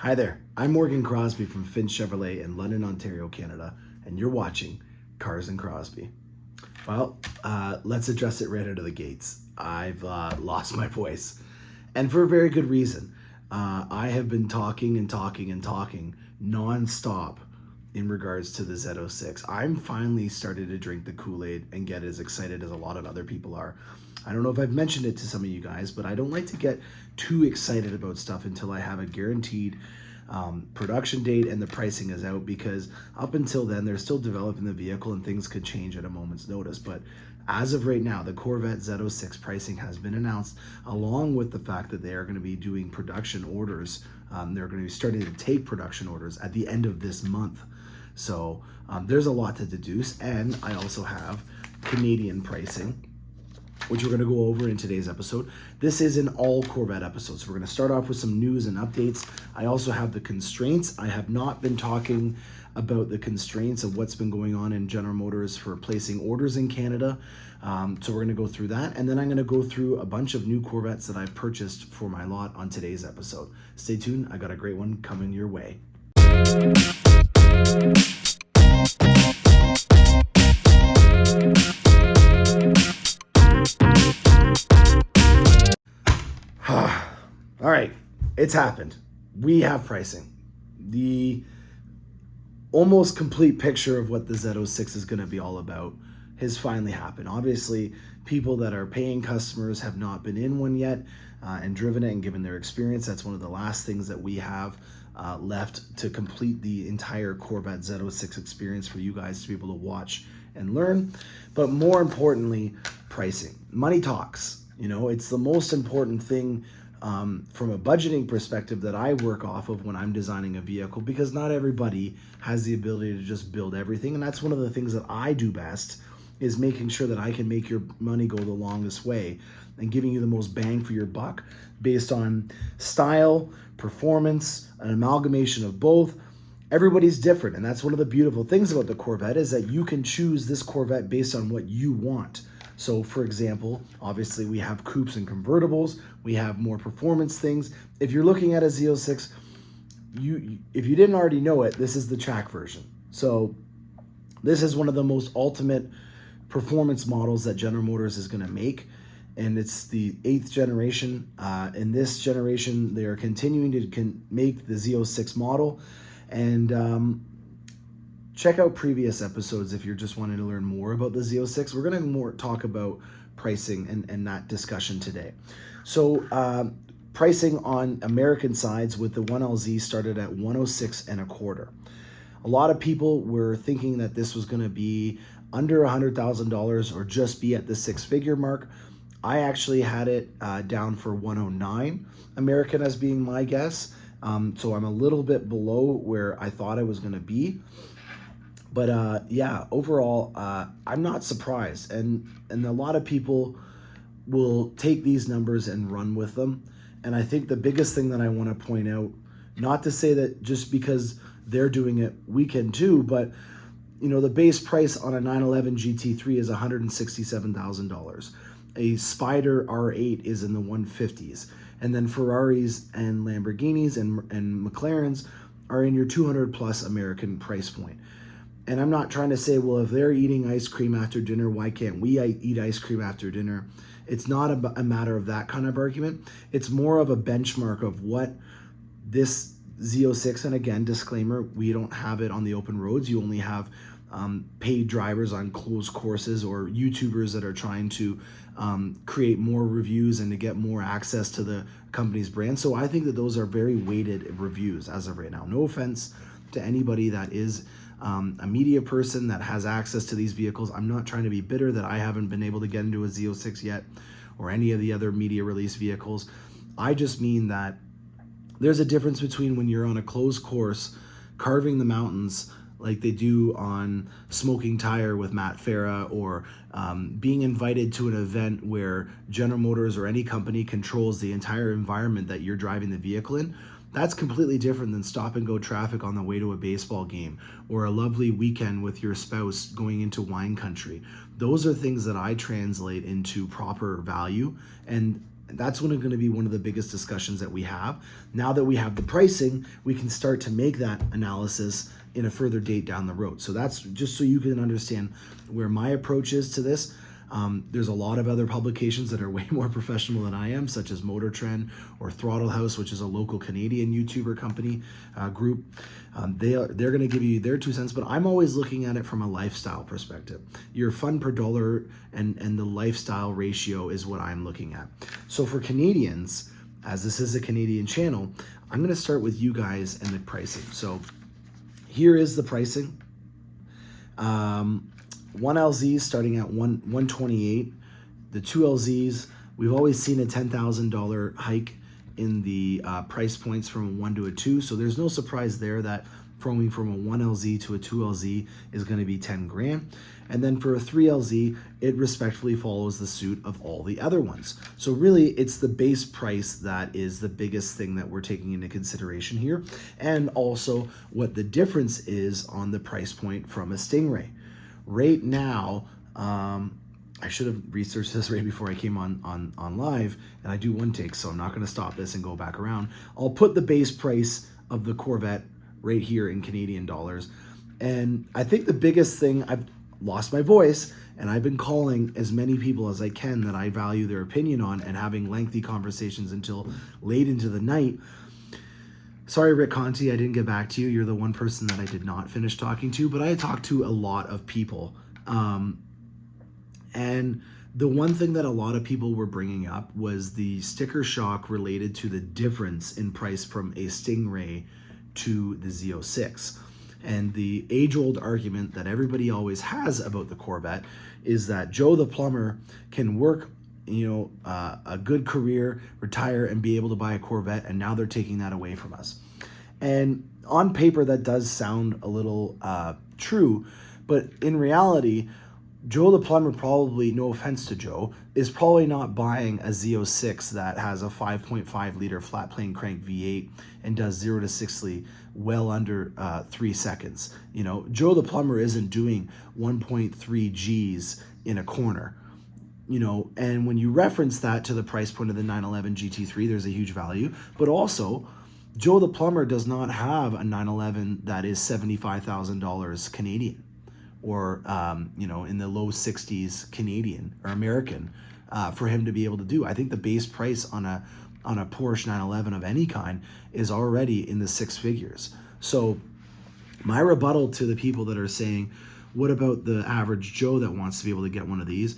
Hi there, I'm Morgan Crosbie from Finch Chevrolet in London, Ontario, Canada, and you're watching Cars and Crosbie. Well, let's address it right out of the gates. I've lost my voice, and for a very good reason. I have been talking non-stop in regards to the Z06. I'm finally started to drink the Kool-Aid and get as excited as a lot of other people are. I don't know if I've mentioned it to some of you guys, but I don't like to get too excited about stuff until I have a guaranteed production date and the pricing is out, because up until then they're still developing the vehicle and things could change at a moment's notice. But as of right now, the Corvette Z06 pricing has been announced, along with the fact that they are going to be doing production orders. They're going to be starting to take production orders at the end of this month. So there's a lot to deduce, and I also have Canadian pricing, which we're going to go over in today's episode. This is an all Corvette episode, so we're going to start off with some news and updates. I also have the constraints. I have not been talking about the constraints of what's been going on in General Motors for placing orders in Canada. So we're going to go through that, and then I'm going to go through a bunch of new Corvettes that I've purchased for my lot on today's episode. Stay tuned. I got a great one coming your way. All right, it's happened. We have pricing. The almost complete picture of what the Z06 is going to be all about has finally happened. Obviously, people that are paying customers have not been in one yet and driven it and given their experience. That's one of the last things that we have left to complete the entire Corvette Z06 experience for you guys to be able to watch and learn. But more importantly, pricing. Money talks. You know, it's the most important thing from a budgeting perspective that I work off of when I'm designing a vehicle, because not everybody has the ability to just build everything. And that's one of the things that I do best, is making sure that I can make your money go the longest way and giving you the most bang for your buck based on style, performance, an amalgamation of both. Everybody's different, and that's one of the beautiful things about the Corvette, is that you can choose this Corvette based on what you want. So for example, obviously we have coupes and convertibles, we have more performance things. If you're looking at a Z06, if you didn't already know it, this is the track version. So this is one of the most ultimate performance models that General Motors is going to make, and it's the 8th generation. In this generation, they are continuing to make the Z06 model, and check out previous episodes if you're just wanting to learn more about the Z06. We're going to more talk about pricing and that discussion today. So pricing on American sides with the 1LZ started at $106.25. A lot of people were thinking that this was going to be under $100,000 or just be at the six-figure mark. I actually had it down for $109 American as being my guess. So I'm a little bit below where I thought I was going to be. But yeah, overall, I'm not surprised. And a lot of people will take these numbers and run with them. And I think the biggest thing that I want to point out, not to say that just because they're doing it, we can too, but you know, the base price on a 911 GT3 is $167,000. A Spider R8 is in the 150s. And then Ferraris and Lamborghinis and McLarens are in your 200 plus American price point. And I'm not trying to say, well, if they're eating ice cream after dinner, why can't we eat ice cream after dinner? It's not a matter of that kind of argument. It's more of a benchmark of what this Z06, and again, disclaimer, we don't have it on the open roads. You only have paid drivers on closed courses or YouTubers that are trying to create more reviews and to get more access to the company's brand. So I think that those are very weighted reviews as of right now. No offense to anybody that is a media person that has access to these vehicles. I'm not trying to be bitter that I haven't been able to get into a Z06 yet or any of the other media release vehicles. I just mean that there's a difference between when you're on a closed course carving the mountains like they do on Smoking Tire with Matt Farah, or being invited to an event where General Motors or any company controls the entire environment that you're driving the vehicle in. That's completely different than stop and go traffic on the way to a baseball game or a lovely weekend with your spouse going into wine country. Those are things that I translate into proper value. And That's going to be one of the biggest discussions that we have. Now that we have the pricing, we can start to make that analysis in a further date down the road. So that's just so you can understand where my approach is to this. There's a lot of other publications that are way more professional than I am, such as Motor Trend or Throttle House, which is a local Canadian YouTuber company group. They're going to give you their 2 cents, but I'm always looking at it from a lifestyle perspective. Your fun per dollar and the lifestyle ratio is what I'm looking at. So for Canadians, as this is a Canadian channel, I'm going to start with you guys and the pricing. So here is the pricing. 1LZ starting at 128. The 2LZs, we've always seen a $10,000 hike in the price points from a 1 to a 2. So there's no surprise there that going from a 1LZ to a 2LZ is going to be 10 grand. And then for a 3LZ, it respectfully follows the suit of all the other ones. So really, it's the base price that is the biggest thing that we're taking into consideration here. And also what the difference is on the price point from a Stingray. Right now, I should have researched this right before I came on live, and I do one take, so I'm not going to stop this and go back around. I'll put the base price of the Corvette right here in Canadian dollars. And I think the biggest thing, I've lost my voice, and I've been calling as many people as I can that I value their opinion on and having lengthy conversations until late into the night. Sorry, Rick Conti, I didn't get back to you. You're the one person that I did not finish talking to, but I talked to a lot of people. And the one thing that a lot of people were bringing up was the sticker shock related to the difference in price from a Stingray to the Z06. And the age-old argument that everybody always has about the Corvette is that Joe the plumber can work a good career, retire, and be able to buy a Corvette, and now they're taking that away from us. And on paper, that does sound a little true, but in reality, Joe the plumber probably, no offense to Joe, is probably not buying a Z06 that has a 5.5 liter flat plane crank V8 and does 0 to 60 well under 3 seconds. Joe the plumber isn't doing 1.3 Gs in a corner. And when you reference that to the price point of the 911 GT3, there's a huge value. But also, Joe the plumber does not have a 911 that is $75,000 Canadian or, in the low 60s Canadian or American for him to be able to do. I think the base price on a Porsche 911 of any kind is already in the 6 figures. So my rebuttal to the people that are saying, what about the average Joe that wants to be able to get one of these?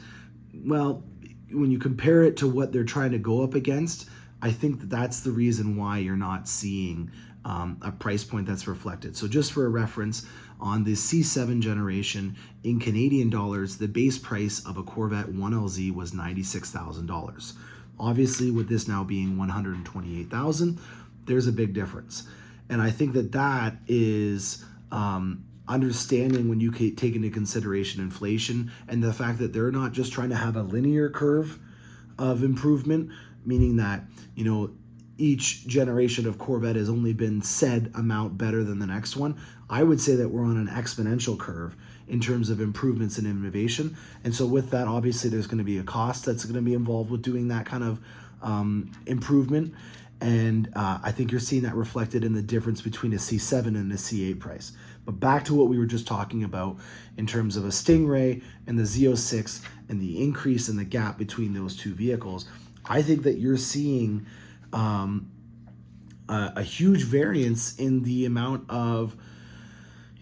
Well, when you compare it to what they're trying to go up against, I think that's the reason why you're not seeing a price point that's reflected. So just for a reference, on the C7 generation in Canadian dollars, the base price of a Corvette 1LZ was $96,000. Obviously, with this now being $128,000, there's a big difference. And I think that is understanding when you take into consideration inflation and the fact that they're not just trying to have a linear curve of improvement, meaning that, each generation of Corvette has only been said amount better than the next one. I would say that we're on an exponential curve in terms of improvements and innovation. And so with that, obviously there's going to be a cost that's going to be involved with doing that kind of improvement. And I think you're seeing that reflected in the difference between a C7 and a C8 price. But back to what we were just talking about in terms of a Stingray and the Z06 and the increase in the gap between those two vehicles, I think that you're seeing a huge variance in the amount of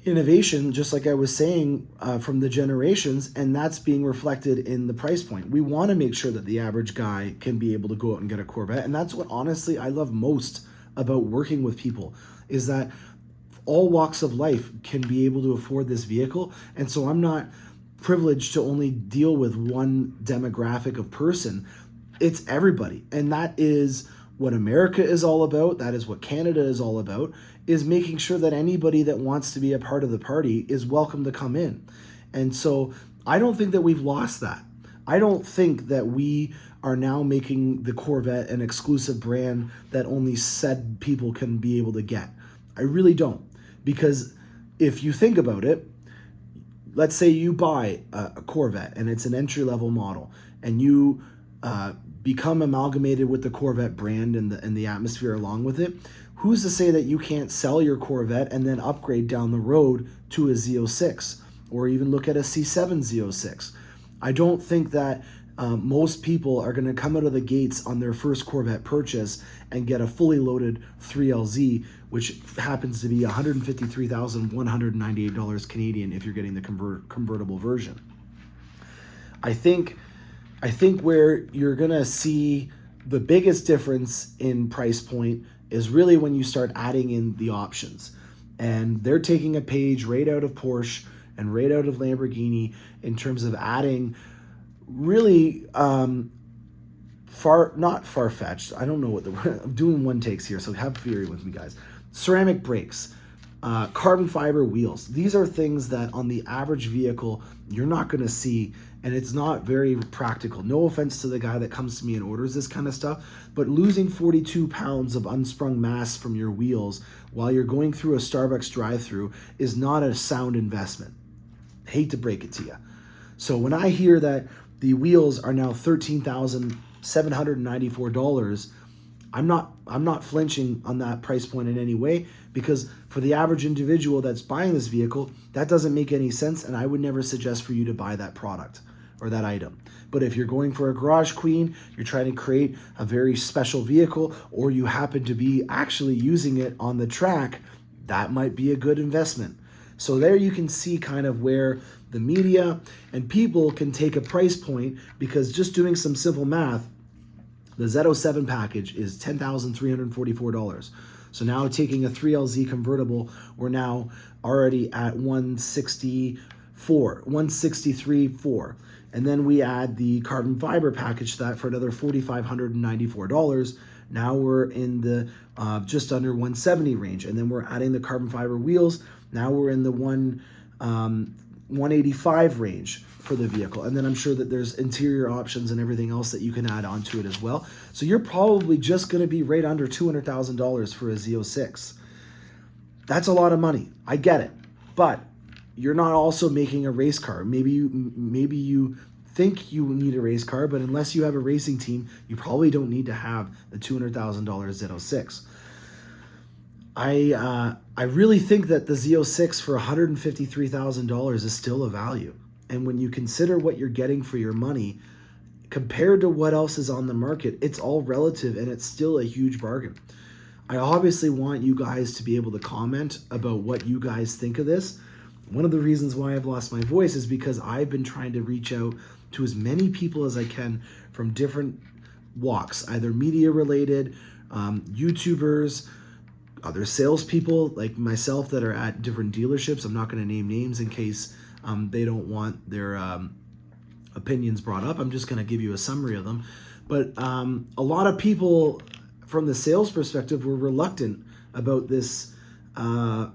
innovation, just like I was saying, from the generations, and that's being reflected in the price point. We want to make sure that the average guy can be able to go out and get a Corvette, and that's what honestly I love most about working with people, is that all walks of life can be able to afford this vehicle. And so I'm not privileged to only deal with one demographic of person. It's everybody, and that is what America is all about. That is what Canada is all about, is making sure that anybody that wants to be a part of the party is welcome to come in. And so I don't think that we've lost that. I don't think that we are now making the Corvette an exclusive brand that only said people can be able to get. I really don't. Because if you think about it, let's say you buy a Corvette and it's an entry-level model, and you become amalgamated with the Corvette brand and the atmosphere along with it, who's to say that you can't sell your Corvette and then upgrade down the road to a Z06 or even look at a C7 Z06? I don't think that most people are going to come out of the gates on their first Corvette purchase and get a fully loaded 3LZ, which happens to be $153,198 Canadian if you're getting the convertible version. I think where you're going to see the biggest difference in price point is really when you start adding in the options. And they're taking a page right out of Porsche and right out of Lamborghini in terms of adding really not far-fetched. I don't know what I'm doing one takes here, so have fury with me, guys. Ceramic brakes, carbon fiber wheels. These are things that on the average vehicle you're not going to see, and it's not very practical. No offense to the guy that comes to me and orders this kind of stuff, but losing 42 pounds of unsprung mass from your wheels while you're going through a Starbucks drive-through is not a sound investment. Hate to break it to you. So when I hear that the wheels are now $13,794, I'm not flinching on that price point in any way, because for the average individual that's buying this vehicle, that doesn't make any sense, and I would never suggest for you to buy that product or that item. But if you're going for a garage queen, you're trying to create a very special vehicle, or you happen to be actually using it on the track, that might be a good investment. So there you can see kind of where the media and people can take a price point, because just doing some simple math, the Z07 package is $10,344. So now taking a 3LZ convertible, we're now already at $163,400. And then we add the carbon fiber package to that for another $4,594. Now we're in the just under $170 range. And then we're adding the carbon fiber wheels. Now we're in the $185 range for the vehicle. And then I'm sure that there's interior options and everything else that you can add onto it as well. So you're probably just going to be right under $200,000 for a Z06. That's a lot of money. I get it. But you're not also making a race car. Maybe you think you need a race car, but unless you have a racing team, you probably don't need to have the $200,000 Z06. I really think that the Z06 for $153,000 is still a value. And when you consider what you're getting for your money, compared to what else is on the market, it's all relative, and it's still a huge bargain. I obviously want you guys to be able to comment about what you guys think of this. One of the reasons why I've lost my voice is because I've been trying to reach out to as many people as I can from different walks, either media related, YouTubers, other salespeople like myself that are at different dealerships. I'm not going to name names in case they don't want their opinions brought up. I'm just going to give you a summary of them. But a lot of people from the sales perspective were reluctant about this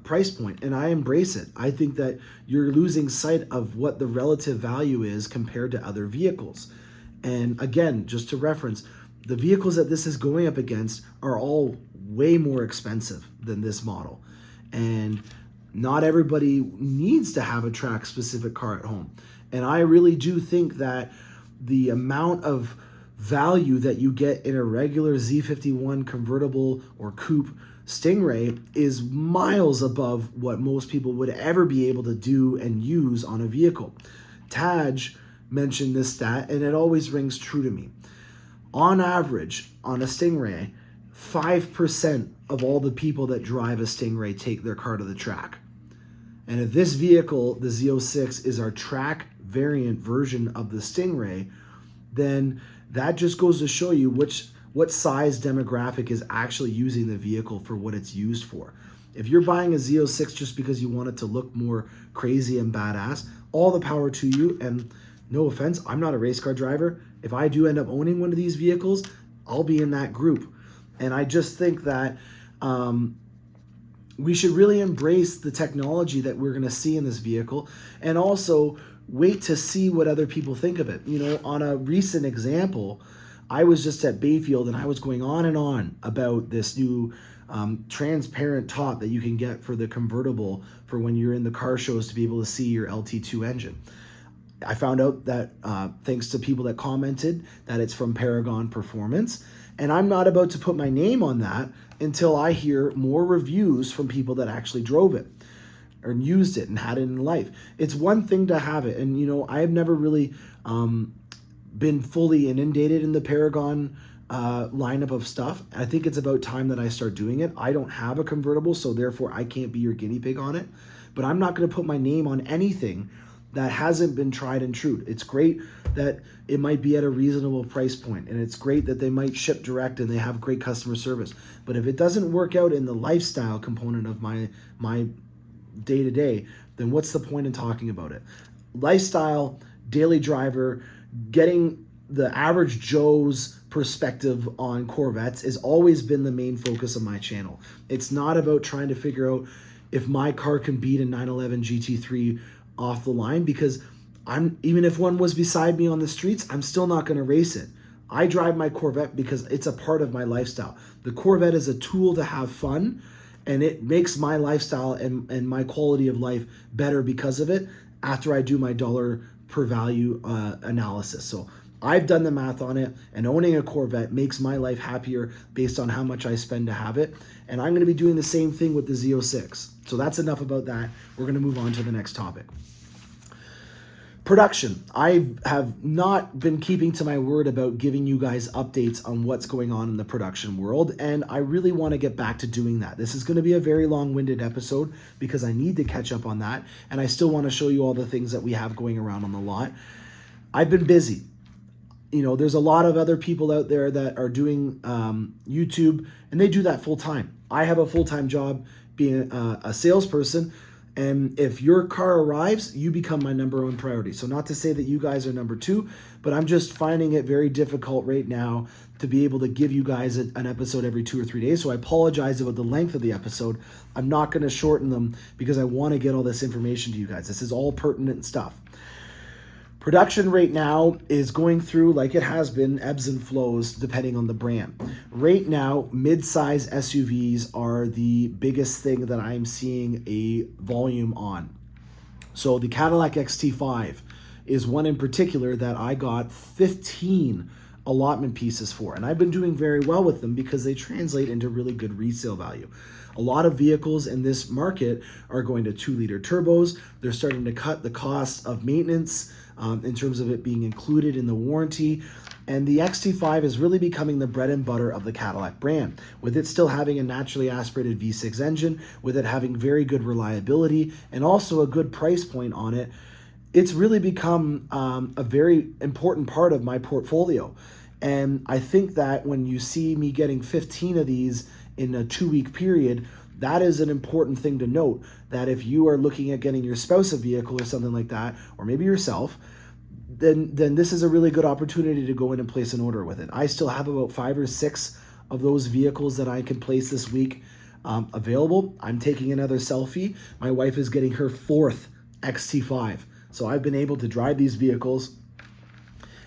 price point, and I embrace it. I think that you're losing sight of what the relative value is compared to other vehicles. And again, just to reference, the vehicles that this is going up against are all way more expensive than this model. And not everybody needs to have a track specific car at home. And I really do think that the amount of value that you get in a regular Z51 convertible or coupe Stingray is miles above what most people would ever be able to do and use on a vehicle. Taj mentioned this stat, and it always rings true to me. On average, on a Stingray, 5% of all the people that drive a Stingray take their car to the track. And if this vehicle, the Z06, is our track variant version of the Stingray, then that just goes to show you what size demographic is actually using the vehicle for what it's used for. If you're buying a Z06 just because you want it to look more crazy and badass, all the power to you. And no offense, I'm not a race car driver. If I do end up owning one of these vehicles, I'll be in that group. And I just think that we should really embrace the technology that we're going to see in this vehicle, and also wait to see what other people think of it. You know, on a recent example, I was just at Bayfield and I was going on and on about this new transparent top that you can get for the convertible for when you're in the car shows to be able to see your LT2 engine. I found out that thanks to people that commented that it's from Paragon Performance. And I'm not about to put my name on that until I hear more reviews from people that actually drove it or used it and had it in life. It's one thing to have it. And, I've never really been fully inundated in the Paragon lineup of stuff. I think it's about time that I start doing it. I don't have a convertible, so therefore I can't be your guinea pig on it. But I'm not going to put my name on anything that hasn't been tried and true. It's great that it might be at a reasonable price point, and it's great that they might ship direct and they have great customer service. But if it doesn't work out in the lifestyle component of my day-to-day, then what's the point in talking about it? Lifestyle, daily driver, getting the average Joe's perspective on Corvettes has always been the main focus of my channel. It's not about trying to figure out if my car can beat a 911 GT3 off the line, because even if one was beside me on the streets, I'm still not going to race it. I drive my Corvette because it's a part of my lifestyle. The Corvette is a tool to have fun, and it makes my lifestyle and my quality of life better because of it after I do my dollar per value analysis. So I've done the math on it, and owning a Corvette makes my life happier based on how much I spend to have it. And I'm going to be doing the same thing with the Z06. So that's enough about that. We're going to move on to the next topic. Production. I have not been keeping to my word about giving you guys updates on what's going on in the production world, and I really want to get back to doing that. This is going to be a very long-winded episode because I need to catch up on that, and I still want to show you all the things that we have going around on the lot. I've been busy. There's a lot of other people out there that are doing YouTube, and they do that full-time. I have a full-time job being a salesperson, and if your car arrives, you become my number one priority. So not to say that you guys are number two, but I'm just finding it very difficult right now to be able to give you guys an episode every 2 or 3 days. So I apologize about the length of the episode. I'm not going to shorten them because I want to get all this information to you guys. This is all pertinent stuff. Production right now is going through, like it has been, ebbs and flows depending on the brand. Right now, mid-size SUVs are the biggest thing that I'm seeing a volume on. So the Cadillac XT5 is one in particular that I got 15 allotment pieces for. And I've been doing very well with them because they translate into really good resale value. A lot of vehicles in this market are going to 2-liter turbos. They're starting to cut the cost of maintenance in terms of it being included in the warranty. And the XT5 is really becoming the bread and butter of the Cadillac brand, with it still having a naturally aspirated V6 engine, with it having very good reliability and also a good price point on it. It's really become a very important part of my portfolio. And I think that when you see me getting 15 of these in a 2-week period, that is an important thing to note, that if you are looking at getting your spouse a vehicle or something like that, or maybe yourself, then this is a really good opportunity to go in and place an order with it. I still have about 5 or 6 of those vehicles that I can place this week available. I'm taking another selfie. My wife is getting her 4th XT5. So I've been able to drive these vehicles,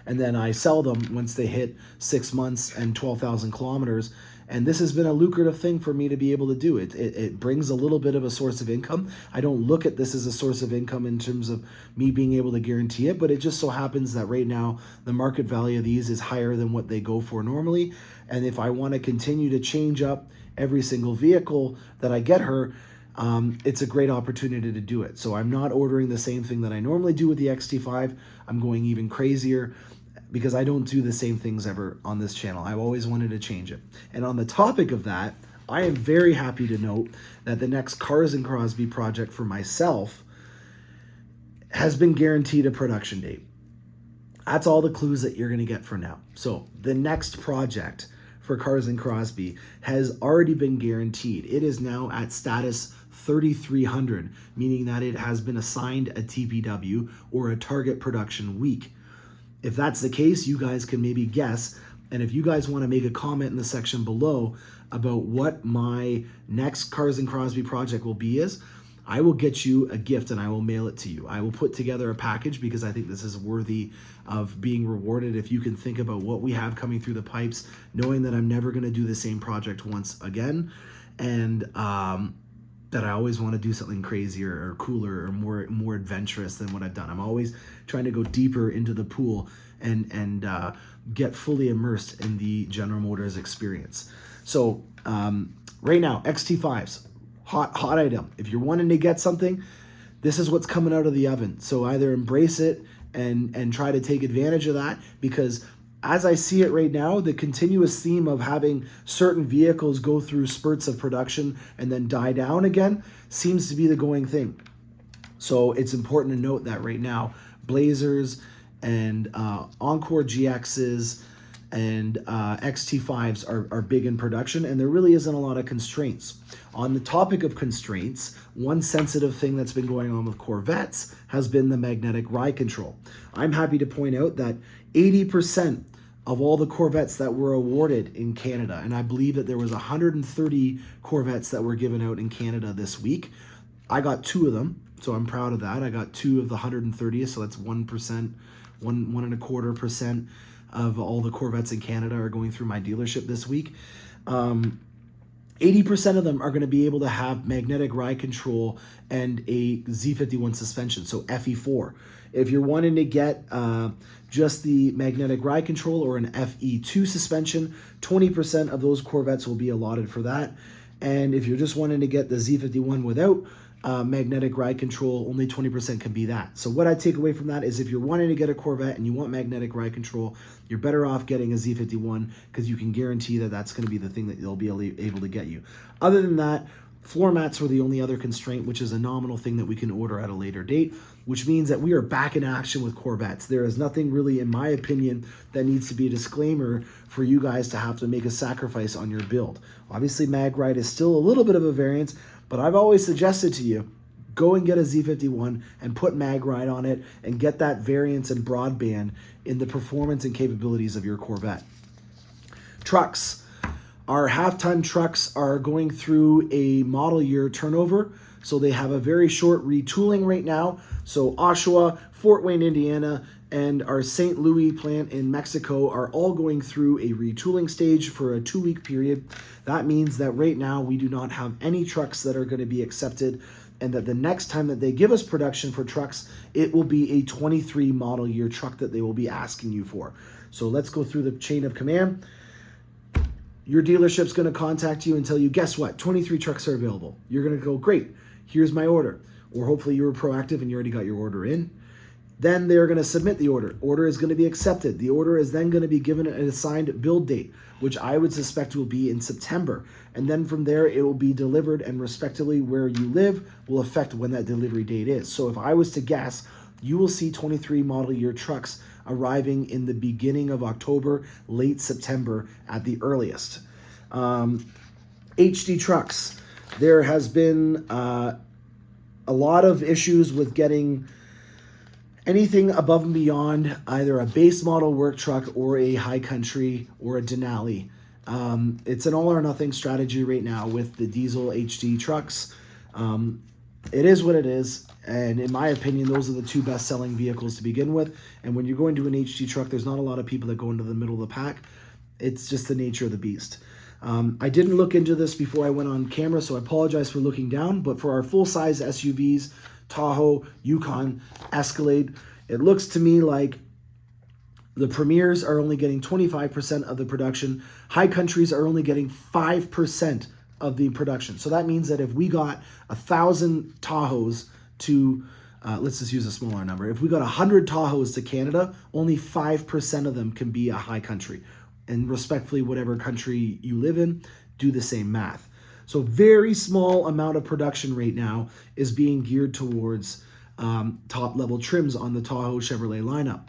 and then I sell them once they hit 6 months and 12,000 kilometers. And this has been a lucrative thing for me to be able to do. It brings a little bit of a source of income. I don't look at this as a source of income in terms of me being able to guarantee it, but it just so happens that right now the market value of these is higher than what they go for normally. And if I want to continue to change up every single vehicle that I get her, it's a great opportunity to do it. So I'm not ordering the same thing that I normally do with the XT5. I'm going even crazier, because I don't do the same things ever on this channel. I've always wanted to change it. And on the topic of that, I am very happy to note that the next Cars and Crosbie project for myself has been guaranteed a production date. That's all the clues that you're going to get for now. So the next project for Cars and Crosbie has already been guaranteed. It is now at status 3300, meaning that it has been assigned a TPW, or a target production week. If that's the case, you guys can maybe guess. And if you guys want to make a comment in the section below about what my next Cars and Crosbie project will be I will get you a gift and I will mail it to you. I will put together a package because I think this is worthy of being rewarded. If you can think about what we have coming through the pipes, knowing that I'm never going to do the same project once again. And that I always want to do something crazier or cooler or more adventurous than what I've done. I'm always trying to go deeper into the pool and get fully immersed in the General Motors experience. So right now, XT5s, hot item. If you're wanting to get something, this is what's coming out of the oven. So either embrace it and try to take advantage of that, because as I see it right now, the continuous theme of having certain vehicles go through spurts of production and then die down again seems to be the going thing. So it's important to note that right now, Blazers and Encore GXs and XT5s are big in production, and there really isn't a lot of constraints. On the topic of constraints, one sensitive thing that's been going on with Corvettes has been the magnetic ride control. I'm happy to point out that 80% of all the Corvettes that were awarded in Canada, and I believe that there was 130 Corvettes that were given out in Canada this week. I got 2 of them, so I'm proud of that. I got 2 of the 130, so that's 1%, 1.25% of all the Corvettes in Canada are going through my dealership this week. 80% of them are going to be able to have magnetic ride control and a Z51 suspension, so FE4. If you're wanting to get just the magnetic ride control or an FE2 suspension, 20% of those Corvettes will be allotted for that. And if you're just wanting to get the Z51 without magnetic ride control, only 20% can be that. So what I take away from that is if you're wanting to get a Corvette and you want magnetic ride control, you're better off getting a Z51, because you can guarantee that that's going to be the thing that they'll be able to get you. Other than that, floor mats were the only other constraint, which is a nominal thing that we can order at a later date, which means that we are back in action with Corvettes. There is nothing really, in my opinion, that needs to be a disclaimer for you guys to have to make a sacrifice on your build. Obviously, mag ride is still a little bit of a variance, but I've always suggested to you, go and get a Z51 and put mag ride on it and get that variance and broadband in the performance and capabilities of your Corvette. Trucks. Our half-ton trucks are going through a model year turnover, so they have a very short retooling right now. So Oshawa, Fort Wayne, Indiana, and our St. Louis plant in Mexico are all going through a retooling stage for a 2-week period. That means that right now we do not have any trucks that are going to be accepted, and that the next time that they give us production for trucks, it will be a 23 model year truck that they will be asking you for. So let's go through the chain of command. Your dealership's going to contact you and tell you, guess what? 23 trucks are available. You're going to go, great, here's my order. Or hopefully you were proactive and you already got your order in. Then they're going to submit the order. Order is going to be accepted. The order is then going to be given an assigned build date, which I would suspect will be in September. And then from there, it will be delivered, and respectively where you live will affect when that delivery date is. So if I was to guess, you will see 23 model year trucks arriving in the beginning of October, late September at the earliest. HD trucks. There has been a lot of issues with getting anything above and beyond either a base model work truck or a high country or a Denali. It's an all or nothing strategy right now with the diesel HD trucks. It is what it is. And in my opinion, those are the 2 best selling vehicles to begin with. And when you're going to an HD truck, there's not a lot of people that go into the middle of the pack. It's just the nature of the beast. I didn't look into this before I went on camera, so I apologize for looking down. But for our full-size SUVs, Tahoe, Yukon, Escalade, it looks to me like the Premiers are only getting 25% of the production. High Countries are only getting 5% of the production. So that means that if we got 1,000 Tahoes to, let's just use a smaller number. If we got 100 Tahoes to Canada, only 5% of them can be a high country. And respectfully, whatever country you live in, do the same math. So very small amount of production right now is being geared towards top level trims on the Tahoe Chevrolet lineup.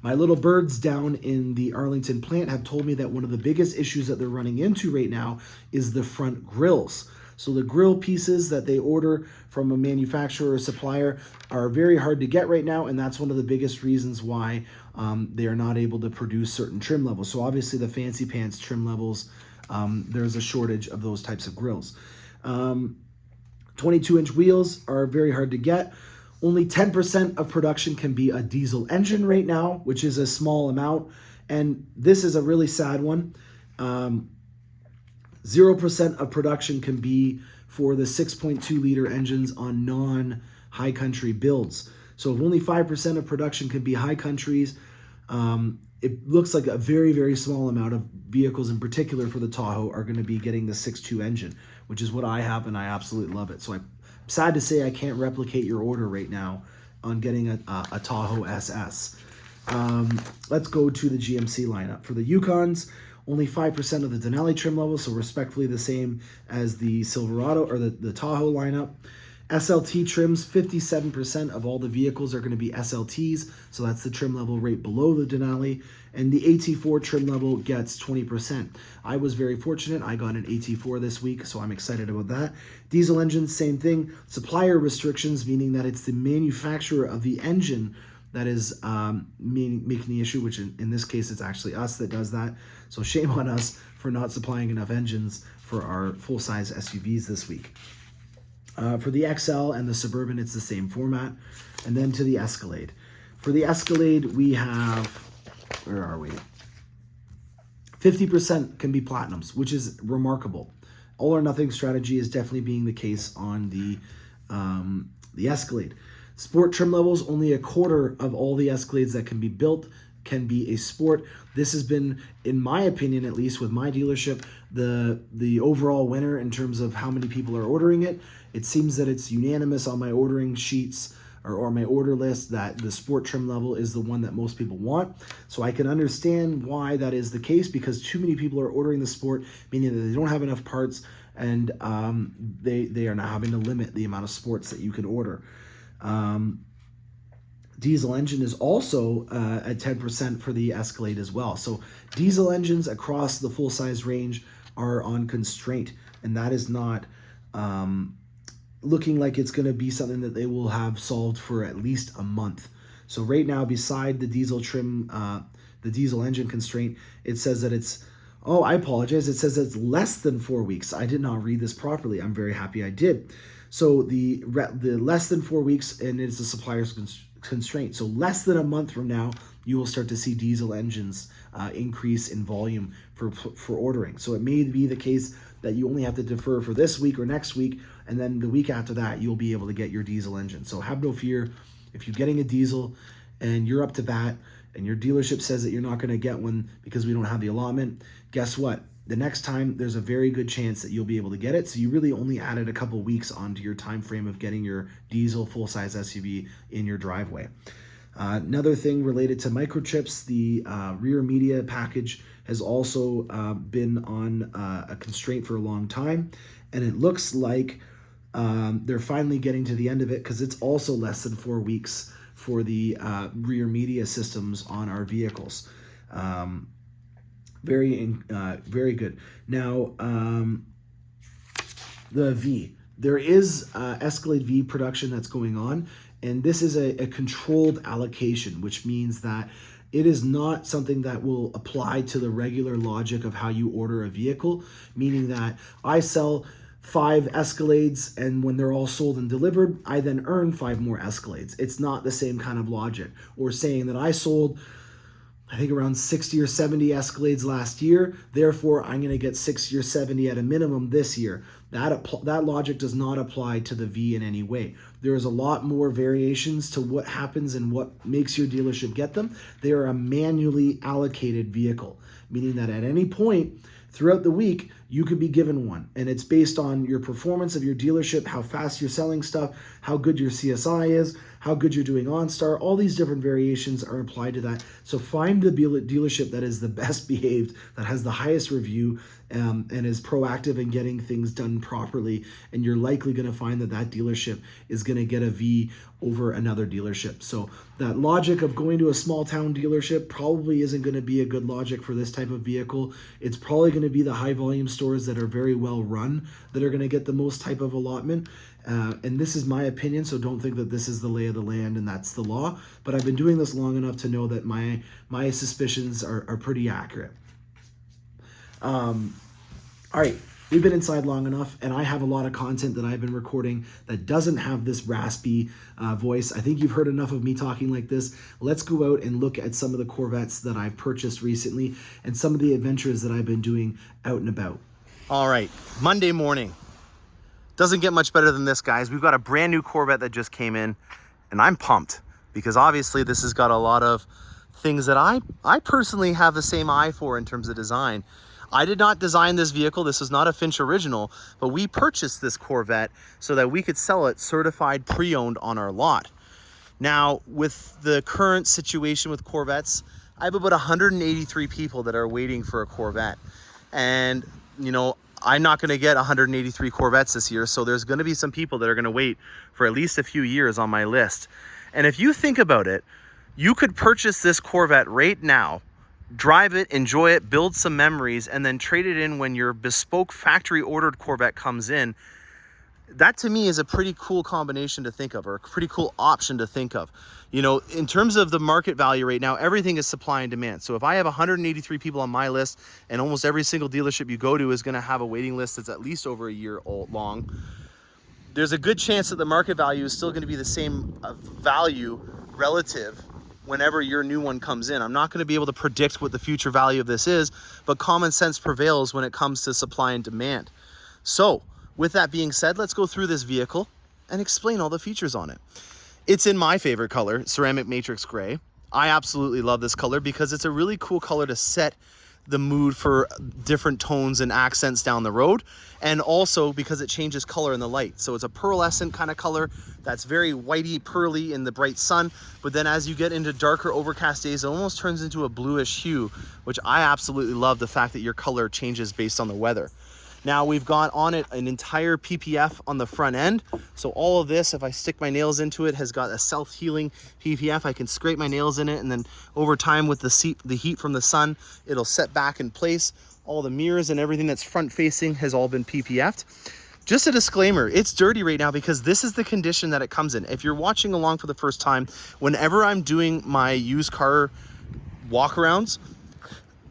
My little birds down in the Arlington plant have told me that one of the biggest issues that they're running into right now is the front grills. So the grill pieces that they order from a manufacturer or supplier are very hard to get right now, and that's one of the biggest reasons why they are not able to produce certain trim levels. So obviously the fancy pants trim levels, there's a shortage of those types of grills. 22-inch wheels are very hard to get. Only 10% of production can be a diesel engine right now, which is a small amount. And this is a really sad one. 0% of production can be for the 6.2 liter engines on non-high country builds. So if only 5% of production can be high countries, it looks like a very, very small amount of vehicles in particular for the Tahoe are going to be getting the 6.2 engine, which is what I have, and I absolutely love it. So I'm sad to say I can't replicate your order right now on getting a Tahoe SS. Let's go to the GMC lineup. For the Yukons, only 5% of the Denali trim level, so respectfully the same as the Silverado or the Tahoe lineup. SLT trims, 57% of all the vehicles are going to be SLTs, so that's the trim level right below the Denali, and the AT4 trim level gets 20%. I was very fortunate. I got an AT4 this week, so I'm excited about that. Diesel engines, same thing. Supplier restrictions, meaning that it's the manufacturer of the engine that is making the issue, which in this case, it's actually us that does that. So shame on us for not supplying enough engines for our full-size SUVs this week. For the XL and the Suburban, it's the same format. And then to the Escalade. For the Escalade, we have, where are we? 50% can be Platinums, which is remarkable. All or nothing strategy is definitely being the case on the Escalade. Sport trim levels, only a quarter of all the Escalades that can be built can be a sport. This has been, in my opinion, at least with my dealership, the overall winner in terms of how many people are ordering it. It seems that it's unanimous on my ordering sheets or my order list that the sport trim level is the one that most people want. So I can understand why that is the case, because too many people are ordering the sport, meaning that they don't have enough parts, and they are now having to limit the amount of sports that you can order. Diesel engine is also at 10% for the Escalade as well. So diesel engines across the full-size range are on constraint, and that is not looking like it's going to be something that they will have solved for at least a month. So right now, beside the diesel trim, the diesel engine constraint, it says that it's, oh, I apologize. It says it's less than 4 weeks. I did not read this properly. I'm very happy I did. So the less than 4 weeks, and it's the supplier's constraint. So less than a month from now, you will start to see diesel engines increase in volume for ordering. So it may be the case that you only have to defer for this week or next week, and then the week after that, you'll be able to get your diesel engine. So have no fear. If you're getting a diesel and you're up to bat and your dealership says that you're not going to get one because we don't have the allotment, guess what? The next time, there's a very good chance that you'll be able to get it. So you really only added a couple weeks onto your time frame of getting your diesel full-size SUV in your driveway. Another thing related to microchips, the rear media package has also been on a constraint for a long time. And it looks like they're finally getting to the end of it, because it's also less than 4 weeks for the rear media systems on our vehicles. Very good. Now, the V. There is Escalade V production that's going on, and this is a controlled allocation, which means that it is not something that will apply to the regular logic of how you order a vehicle, meaning that I sell 5 Escalades, and when they're all sold and delivered, I then earn 5 more Escalades. It's not the same kind of logic. Or saying that I sold, I think, around 60 or 70 Escalades last year, therefore I'm going to get 60 or 70 at a minimum this year. That logic does not apply to the V in any way. There is a lot more variations to what happens and what makes your dealership get them. They are a manually allocated vehicle, meaning that at any point throughout the week, you could be given one. And it's based on your performance of your dealership, how fast you're selling stuff, how good your CSI is, how good you're doing OnStar. All these different variations are applied to that. So find the dealership that is the best behaved, that has the highest review, and is proactive in getting things done properly. And you're likely going to find that that dealership is going to get a V over another dealership. So that logic of going to a small town dealership probably isn't going to be a good logic for this type of vehicle. It's probably going to be the high volume stores that are very well run that are going to get the most type of allotment. And this is my opinion, so don't think that this is the lay of the land and that's the law. But I've been doing this long enough to know that my suspicions are pretty accurate. All right, we've been inside long enough, and I have a lot of content that I've been recording that doesn't have this raspy voice. I think you've heard enough of me talking like this. Let's go out and look at some of the Corvettes that I've purchased recently and some of the adventures that I've been doing out and about. All right, Monday morning. Doesn't get much better than this, guys. We've got a brand new Corvette that just came in, and I'm pumped because obviously this has got a lot of things that I personally have the same eye for in terms of design. I did not design this vehicle. This is not a Finch original, but we purchased this Corvette so that we could sell it certified pre-owned on our lot. Now, with the current situation with Corvettes, I have about 183 people that are waiting for a Corvette. And, you know, I'm not going to get 183 Corvettes this year, so there's going to be some people that are going to wait for at least a few years on my list. And if you think about it, you could purchase this Corvette right now, drive it, enjoy it, build some memories, and then trade it in when your bespoke factory ordered Corvette comes in. That to me is a pretty cool combination to think of, or a pretty cool option to think of. You know, in terms of the market value right now, everything is supply and demand. So if I have 183 people on my list, and almost every single dealership you go to is going to have a waiting list that's at least over a year long, there's a good chance that the market value is still going to be the same value relative whenever your new one comes in. I'm not going to be able to predict what the future value of this is, but common sense prevails when it comes to supply and demand. So with that being said, let's go through this vehicle and explain all the features on it. It's in my favorite color, ceramic matrix gray. I absolutely love this color because it's a really cool color to set the mood for different tones and accents down the road, and also because it changes color in the light. So it's a pearlescent kind of color that's very whitey pearly in the bright sun, but then as you get into darker overcast days, it almost turns into a bluish hue, which I absolutely love, the fact that your color changes based on the weather. Now we've got on it an entire PPF on the front end. So all of this, if I stick my nails into it, has got a self-healing PPF. I can scrape my nails in it, and then over time with the heat from the sun, it'll set back in place. All the mirrors and everything that's front facing has all been PPF'd. Just a disclaimer, it's dirty right now because this is the condition that it comes in. If you're watching along for the first time, whenever I'm doing my used car walkarounds,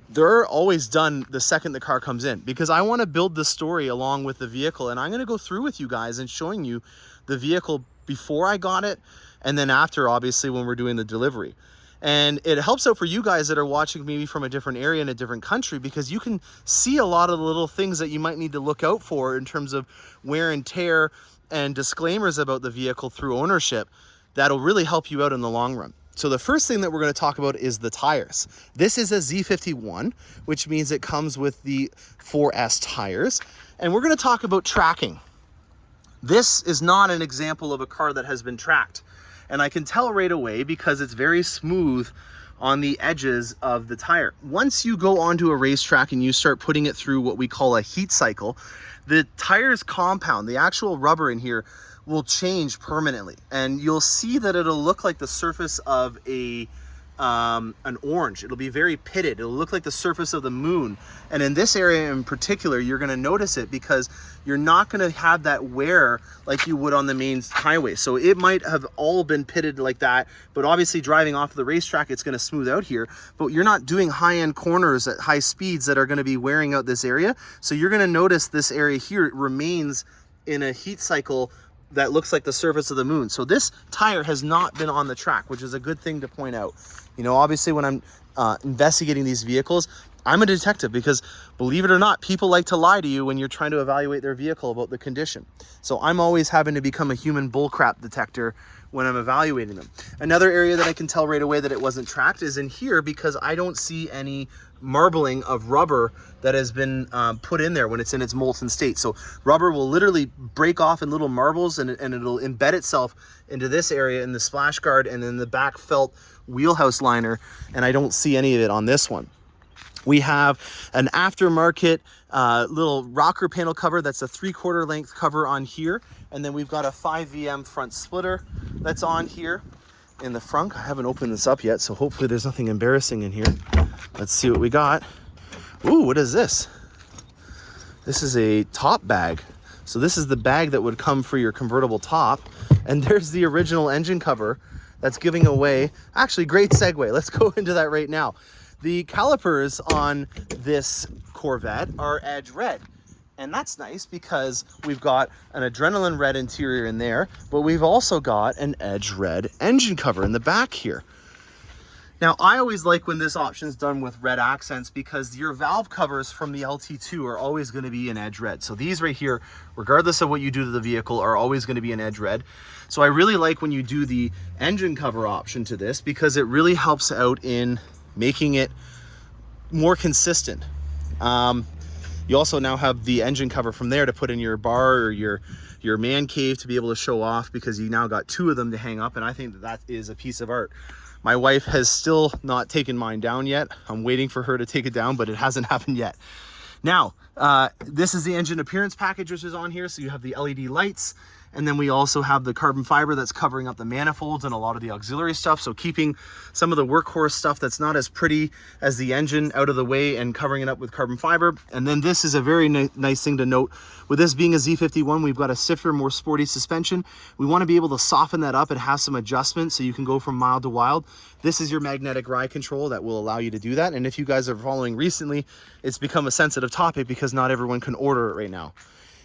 they're always done the second the car comes in, because I want to build the story along with the vehicle, and I'm going to go through with you guys and showing you the vehicle before I got it, and then after, obviously, when we're doing the delivery. And it helps out for you guys that are watching maybe from a different area in a different country, because you can see a lot of the little things that you might need to look out for in terms of wear and tear and disclaimers about the vehicle through ownership. That'll really help you out in the long run. So the first thing that we're going to talk about is the tires. This is a Z51, which means it comes with the 4S tires. And we're going to talk about tracking. This is not an example of a car that has been tracked. And I can tell right away because it's very smooth on the edges of the tire. Once you go onto a racetrack and you start putting it through what we call a heat cycle, the tire's compound, the actual rubber in here, will change permanently, and you'll see that it'll look like the surface of an orange. It'll be very pitted. It'll look like the surface of the moon. And in this area in particular, you're going to notice it because you're not going to have that wear like you would on the main highway. So it might have all been pitted like that, but obviously driving off of the racetrack, it's going to smooth out here. But you're not doing high-end corners at high speeds that are going to be wearing out this area. So you're going to notice this area here remains in a heat cycle that looks like the surface of the moon. So this tire has not been on the track, which is a good thing to point out. You know, obviously when I'm investigating these vehicles, I'm a detective, because believe it or not, people like to lie to you when you're trying to evaluate their vehicle about the condition. So I'm always having to become a human bullcrap detector when I'm evaluating them. Another area that I can tell right away that it wasn't tracked is in here, because I don't see any marbling of rubber that has been put in there when it's in its molten state. So rubber will literally break off in little marbles, and it'll embed itself into this area in the splash guard and in the back felt wheelhouse liner, and I don't see any of it on this one. We have an aftermarket little rocker panel cover that's a 3/4 length cover on here, and then we've got a 5 VM front splitter that's on here in the front. I haven't opened this up yet, so hopefully there's nothing embarrassing in here. Let's see what we got. Ooh, what is this? This is a top bag. So this is the bag that would come for your convertible top, and there's the original engine cover that's giving away. Actually, great segue. Let's go into that right now. The calipers on this Corvette are edge red. And that's nice because we've got an adrenaline red interior in there, but we've also got an edge red engine cover in the back here. Now, I always like when this option is done with red accents because your valve covers from the LT2 are always going to be in edge red. So these right here, regardless of what you do to the vehicle, are always going to be in edge red. So I really like when you do the engine cover option to this because it really helps out in making it more consistent. You also now have the engine cover from there to put in your bar or your man cave to be able to show off, because you now got two of them to hang up, and I think that that is a piece of art. My wife has still not taken mine down yet. I'm waiting for her to take it down, but it hasn't happened yet. Now, this is the engine appearance package which is on here. So you have the LED lights, and then we also have the carbon fiber that's covering up the manifolds and a lot of the auxiliary stuff. So keeping some of the workhorse stuff that's not as pretty as the engine out of the way and covering it up with carbon fiber. And then this is a very nice thing to note. With this being a Z51, we've got a stiffer, more sporty suspension. We want to be able to soften that up and have some adjustments so you can go from mild to wild. This is your magnetic ride control that will allow you to do that. And if you guys are following recently, it's become a sensitive topic because not everyone can order it right now.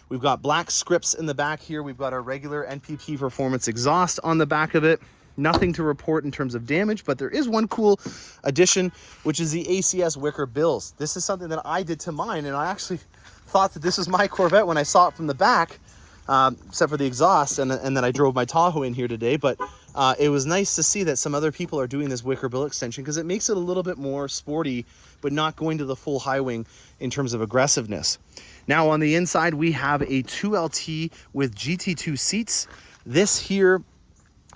We've got black scripts in the back here. We've got our regular NPP performance exhaust on the back of it. Nothing to report in terms of damage, but there is one cool addition, which is the ACS wicker bills. This is something that I did to mine, and I actually thought that this was my Corvette when I saw it from the back, except for the exhaust, and then I drove my Tahoe in here today. But it was nice to see that some other people are doing this wicker bill extension because it makes it a little bit more sporty, but not going to the full high wing in terms of aggressiveness. Now on the inside, we have a 2LT with GT2 seats. This here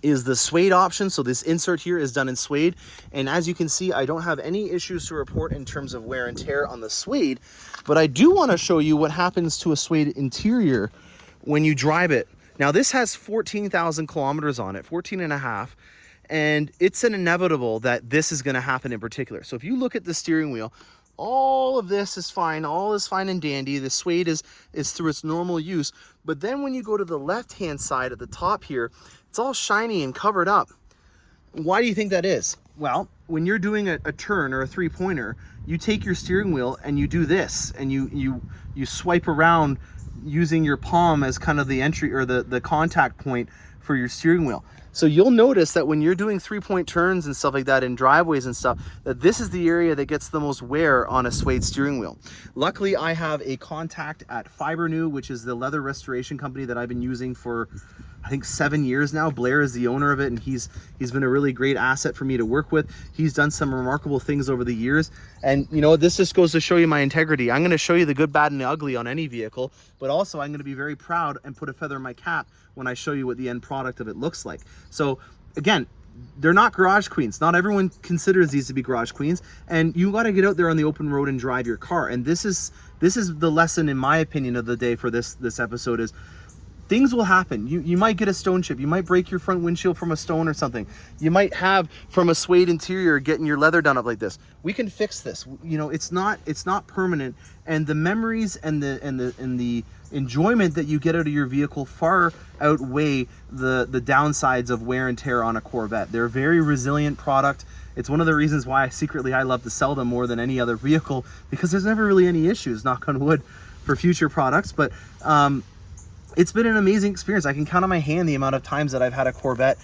is the suede option. So this insert here is done in suede. And as you can see, I don't have any issues to report in terms of wear and tear on the suede, but I do want to show you what happens to a suede interior when you drive it. Now this has 14,000 kilometers on it, 14 and a half. And it's an inevitable that this is going to happen in particular. So if you look at the steering wheel, all of this is fine. All is fine and dandy. The suede is through its normal use. But then when you go to the left-hand side at the top here, it's all shiny and covered up. Why do you think that is? Well, when you're doing a turn or a three-pointer, you take your steering wheel and you do this, and you swipe around using your palm as kind of the entry or the contact point for your steering wheel. So you'll notice that when you're doing three-point turns and stuff like that in driveways and stuff, that this is the area that gets the most wear on a suede steering wheel. Luckily, I have a contact at Fibernew, which is the leather restoration company that I've been using for, I think, 7 years now. Blair is the owner of it, and he's been a really great asset for me to work with. He's done some remarkable things over the years. And you know, this just goes to show you my integrity. I'm going to show you the good, bad, and the ugly on any vehicle, but also I'm going to be very proud and put a feather in my cap when I show you what the end product of it looks like. So again, they're not garage queens. Not everyone considers these to be garage queens, and you got to get out there on the open road and drive your car. And this is the lesson, in my opinion, of the day for this episode is things will happen. You might get a stone chip. You might break your front windshield from a stone or something. You might have from a suede interior getting your leather done up like this. We can fix this. You know, it's not permanent, and the memories and the enjoyment that you get out of your vehicle far outweigh the downsides of wear and tear on a Corvette. They're a very resilient product. It's one of the reasons why I love to sell them more than any other vehicle, because there's never really any issues, knock on wood, for future products. But it's been an amazing experience. I can count on my hand the amount of times that I've had a Corvette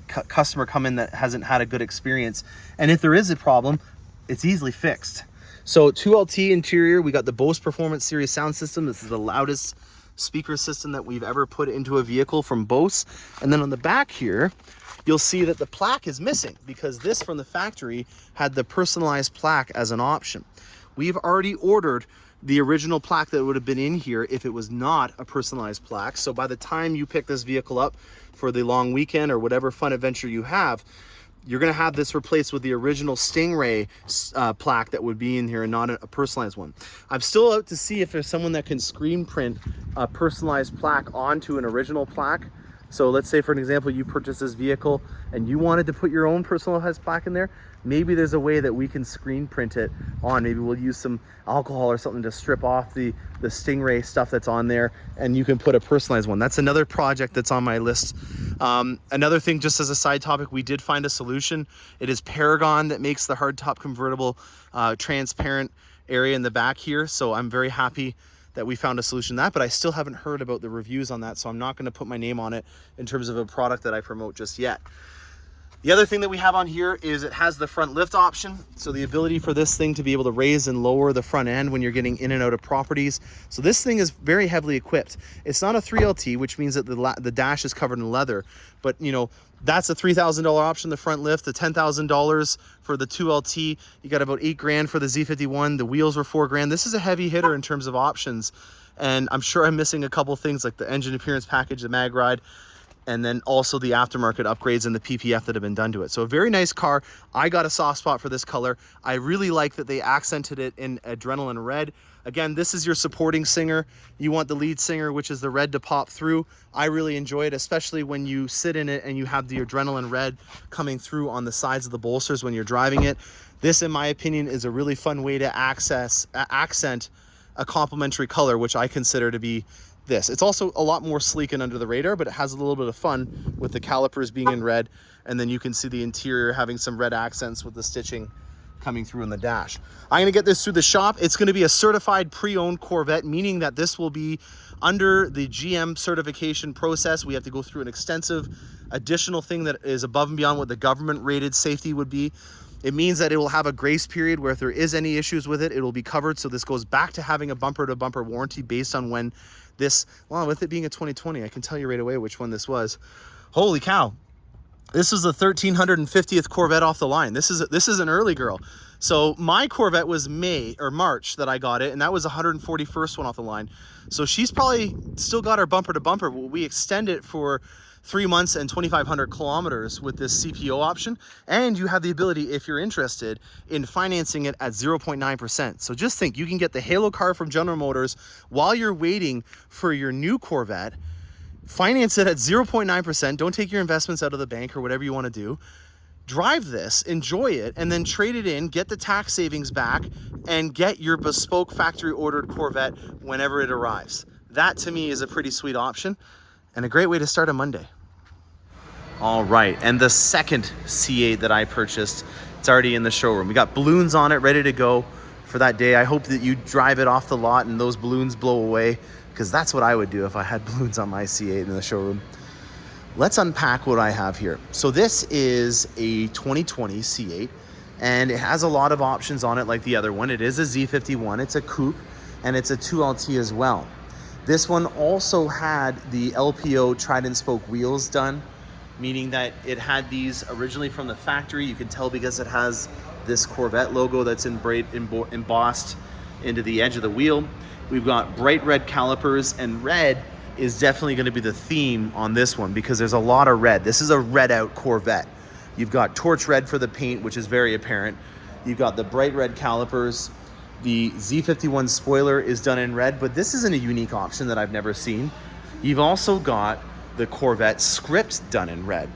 customer come in that hasn't had a good experience. And if there is a problem, it's easily fixed. So 2LT interior, we got the Bose Performance Series sound system. This is the loudest speaker system that we've ever put into a vehicle from Bose. And then on the back here, you'll see that the plaque is missing because this from the factory had the personalized plaque as an option. We've already ordered the original plaque that would have been in here if it was not a personalized plaque. So by the time you pick this vehicle up for the long weekend or whatever fun adventure you have, you're going to have this replaced with the original Stingray plaque that would be in here and not a personalized one. I'm still out to see if there's someone that can screen print a personalized plaque onto an original plaque. So let's say, for an example, you purchased this vehicle and you wanted to put your own personalized plaque in there. Maybe there's a way that we can screen print it on. Maybe we'll use some alcohol or something to strip off the Stingray stuff that's on there, and you can put a personalized one. That's another project that's on my list. Another thing, just as a side topic, we did find a solution. It is Paragon that makes the hardtop convertible transparent area in the back here. So I'm very happy that we found a solution to that, but I still haven't heard about the reviews on that, so I'm not going to put my name on it in terms of a product that I promote just yet. The other thing that we have on here is it has the front lift option. So the ability for this thing to be able to raise and lower the front end when you're getting in and out of properties. So this thing is very heavily equipped. It's not a 3LT, which means that the dash is covered in leather, but you know, that's a $3,000 option, the front lift, the $10,000 for the 2LT. You got about $8,000 for the Z51. The wheels were $4,000. This is a heavy hitter in terms of options. And I'm sure I'm missing a couple things like the engine appearance package, the mag ride, and then also the aftermarket upgrades and the PPF that have been done to it. So a very nice car. I got a soft spot for this color. I really like that they accented it in Adrenaline Red. Again, this is your supporting singer. You want the lead singer, which is the red, to pop through. I really enjoy it, especially when you sit in it and you have the Adrenaline Red coming through on the sides of the bolsters when you're driving it. This, in my opinion, is a really fun way to accent a complementary color, which I consider to be this. It's also a lot more sleek and under the radar, but it has a little bit of fun with the calipers being in red, and then you can see the interior having some red accents with the stitching coming through in the dash. I'm going to get this through the shop. It's going to be a certified pre-owned Corvette, meaning that this will be under the GM certification process. We have to go through an extensive additional thing that is above and beyond what the government rated safety would be. It means that it will have a grace period where if there is any issues with it, it will be covered. So this goes back to having a bumper to bumper warranty based on when this, well, with it being a 2020, I can tell you right away which one this was. Holy cow. This was the 1350th Corvette off the line. This is an early girl. So my Corvette was March that I got it, and that was the 141st one off the line. So she's probably still got her bumper to bumper. We extend it for 3 months and 2,500 kilometers with this CPO option. And you have the ability, if you're interested, in financing it at 0.9%. So just think, you can get the Halo car from General Motors while you're waiting for your new Corvette, finance it at 0.9%. Don't take your investments out of the bank or whatever you want to do. Drive this, enjoy it, and then trade it in, get the tax savings back, and get your bespoke factory ordered Corvette whenever it arrives. That to me is a pretty sweet option and a great way to start a Monday. All right, and the second C8 that I purchased, it's already in the showroom. We got balloons on it ready to go for that day. I hope that you drive it off the lot and those balloons blow away, because that's what I would do if I had balloons on my C8 in the showroom. Let's unpack what I have here. So this is a 2020 C8, and it has a lot of options on it like the other one. It is a Z51, it's a coupe, and it's a 2LT as well. This one also had the LPO Trident spoke wheels done, meaning that it had these originally from the factory. You can tell because it has this Corvette logo that's embossed into the edge of the wheel. We've got bright red calipers, and red is definitely going to be the theme on this one because there's a lot of red. This is a red out Corvette. You've got torch red for the paint, which is very apparent. You've got the bright red calipers. The Z51 spoiler is done in red, but this isn't a unique option that I've never seen. You've also got the Corvette script done in red.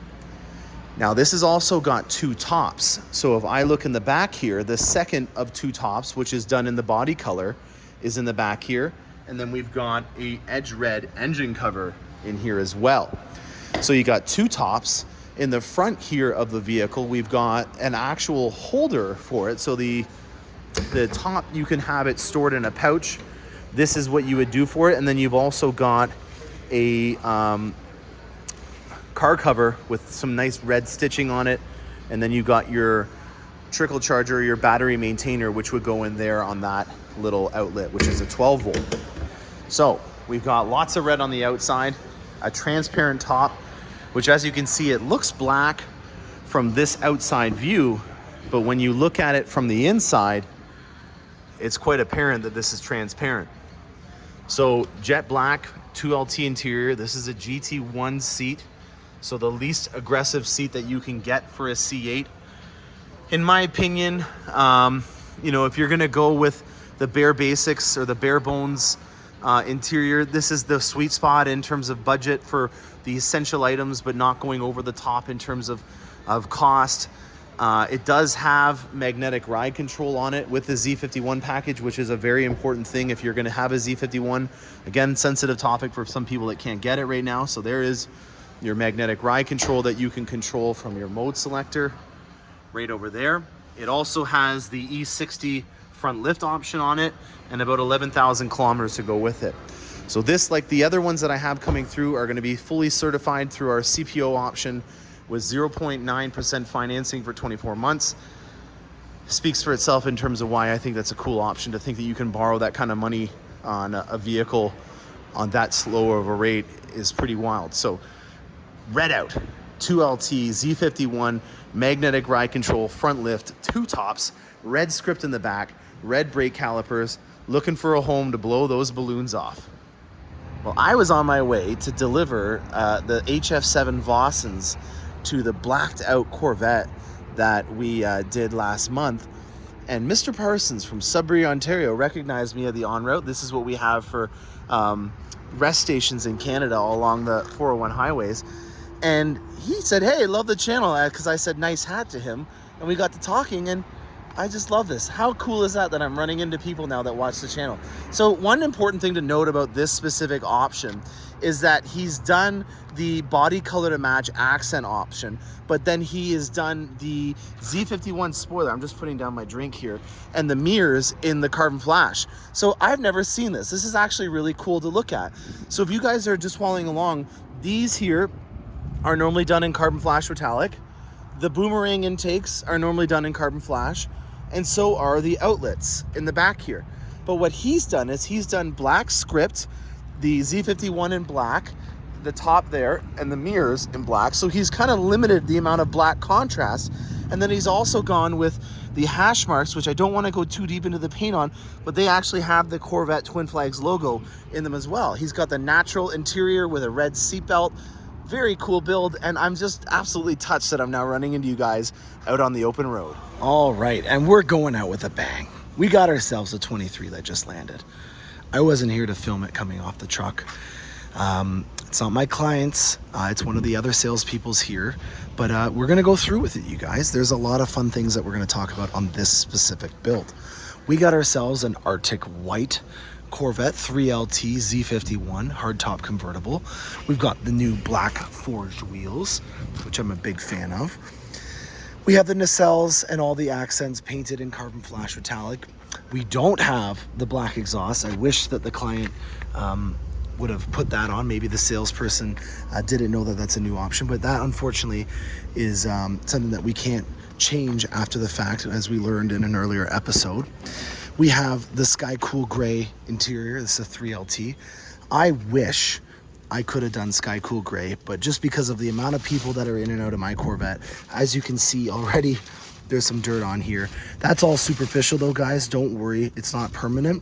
Now this has also got two tops. So if I look in the back here, the second of two tops, which is done in the body color, is in the back here. And then we've got a edge red engine cover in here as well. So you got two tops. In the front here of the vehicle, we've got an actual holder for it. So the top, you can have it stored in a pouch. This is what you would do for it. And then you've also got a car cover with some nice red stitching on it. And then you got your trickle charger, your battery maintainer, which would go in there on that little outlet, which is a 12 volt. So we've got lots of red on the outside, a transparent top, which as you can see, it looks black from this outside view, but when you look at it from the inside, it's quite apparent that this is transparent. So jet black, 2LT interior. This is a GT1 seat. So the least aggressive seat that you can get for a C8. In my opinion, if you're gonna go with the bare basics or the bare bones interior, this is the sweet spot in terms of budget for the essential items, but not going over the top in terms of cost. It does have magnetic ride control on it with the Z51 package, which is a very important thing if you're going to have a Z51. Again, sensitive topic for some people that can't get it right now. So there is your magnetic ride control that you can control from your mode selector right over there. It also has the E60 front lift option on it and about 11,000 kilometers to go with it. So this, like the other ones that I have coming through, are going to be fully certified through our CPO option with 0.9% financing for 24 months. Speaks for itself in terms of why I think that's a cool option. To think that you can borrow that kind of money on a vehicle on that slow of a rate is pretty wild. So red out, 2LT, Z51, magnetic ride control, front lift, 2 tops, red script in the back, red brake calipers, looking for a home to blow those balloons off. Well, I was on my way to deliver the HF7 Vossens to the blacked out Corvette that we did last month. And Mr. Parsons from Sudbury, Ontario recognized me at the en route. This is what we have for rest stations in Canada all along the 401 highways. And he said, hey, love the channel, because I said nice hat to him. And we got to talking, and I just love this. How cool is that I'm running into people now that watch the channel? So one important thing to note about this specific option is that he's done the body color to match accent option, but then he has done the Z51 spoiler. I'm just putting down my drink here, and the mirrors in the carbon flash. So I've never seen this. This is actually really cool to look at. So if you guys are just following along, these here are normally done in carbon flash metallic. The boomerang intakes are normally done in carbon flash, and so are the outlets in the back here. But what he's done is he's done black script, the Z51 in black, the top there, and the mirrors in black. So he's kind of limited the amount of black contrast. And then he's also gone with the hash marks, which I don't want to go too deep into the paint on, but they actually have the Corvette Twin Flags logo in them as well. He's got the natural interior with a red seatbelt. Very cool build, and I'm just absolutely touched that I'm now running into you guys out on the open road. All right, and we're going out with a bang. We got ourselves a 23 that just landed. I wasn't here to film it coming off the truck. It's not my client's, it's one of the other salespeople's here, but we're gonna go through with it, you guys. There's a lot of fun things that we're gonna talk about on this specific build. We got ourselves an Arctic white Corvette 3LT Z51 hardtop convertible. We've got the new black forged wheels, which I'm a big fan of. We have the nacelles and all the accents painted in carbon flash metallic. We don't have the black exhaust. I wish that the client would have put that on. Maybe the salesperson didn't know that that's a new option, but that unfortunately is something that we can't change after the fact, as we learned in an earlier episode. We have the Sky Cool Gray interior. This is a 3LT. I wish I could have done Sky Cool Gray, but just because of the amount of people that are in and out of my Corvette, as you can see already, there's some dirt on here. That's all superficial though, guys. Don't worry, it's not permanent.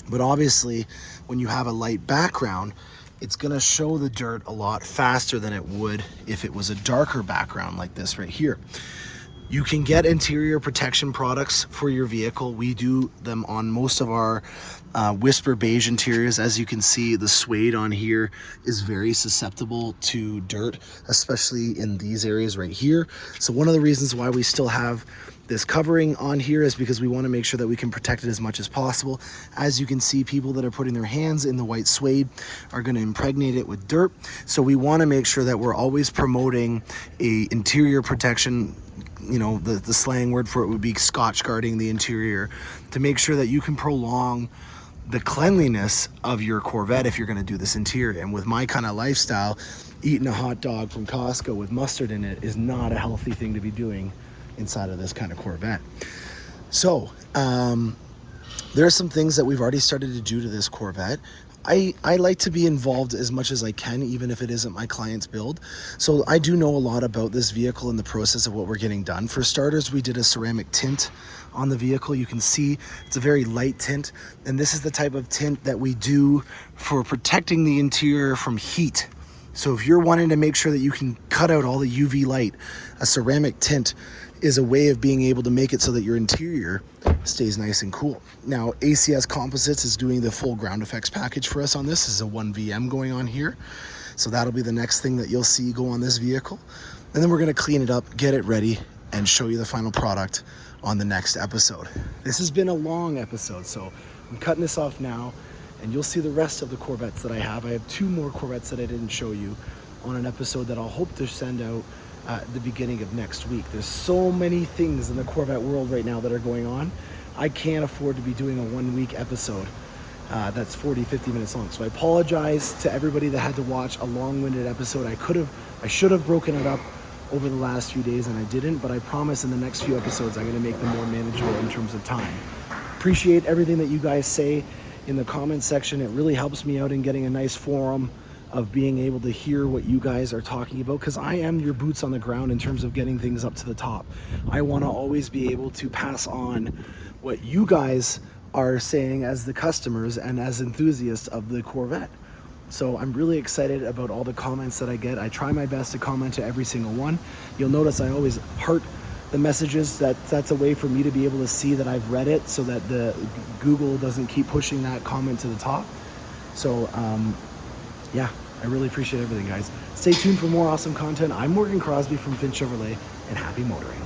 But obviously, when you have a light background, it's gonna show the dirt a lot faster than it would if it was a darker background like this right here. You can get interior protection products for your vehicle. We do them on most of our Whisper beige interiors. As you can see, the suede on here is very susceptible to dirt, especially in these areas right here. So one of the reasons why we still have this covering on here is because we want to make sure that we can protect it as much as possible. As you can see, people that are putting their hands in the white suede are going to impregnate it with dirt. So we want to make sure that we're always promoting a interior protection. You know, the slang word for it would be Scotch guarding the interior, to make sure that you can prolong the cleanliness of your Corvette if you're going to do this interior. And with my kind of lifestyle, eating a hot dog from Costco with mustard in it is not a healthy thing to be doing inside of this kind of Corvette. So there are some things that we've already started to do to this Corvette. I like to be involved as much as I can, even if it isn't my client's build. So I do know a lot about this vehicle and the process of what we're getting done. For starters, we did a ceramic tint on the vehicle. You can see it's a very light tint, and this is the type of tint that we do for protecting the interior from heat. So if you're wanting to make sure that you can cut out all the UV light, a ceramic tint is a way of being able to make it so that your interior stays nice and cool. Now, ACS Composites is doing the full ground effects package for us on this. This is a 1VM going on here. So that'll be the next thing that you'll see go on this vehicle. And then we're gonna clean it up, get it ready, and show you the final product on the next episode. This has been a long episode, so I'm cutting this off now, and you'll see the rest of the Corvettes that I have. I have 2 more Corvettes that I didn't show you on an episode that I'll hope to send out at the beginning of next week. There's so many things in the Corvette world right now that are going on. I can't afford to be doing a 1-week episode that's 40, 50 minutes long. So I apologize to everybody that had to watch a long-winded episode. I should have broken it up over the last few days and I didn't, but I promise in the next few episodes I'm going to make them more manageable in terms of time. Appreciate everything that you guys say in the comment section. It really helps me out in getting a nice forum of being able to hear what you guys are talking about, because I am your boots on the ground in terms of getting things up to the top. I want to always be able to pass on what you guys are saying as the customers and as enthusiasts of the Corvette. So I'm really excited about all the comments that I get. I try my best to comment to every single one. You'll notice I always heart the messages. That's a way for me to be able to see that I've read it, so that the Google doesn't keep pushing that comment to the top. So yeah, I really appreciate everything, guys. Stay tuned for more awesome content. I'm Morgan Crosbie from Finch Chevrolet, and happy motoring.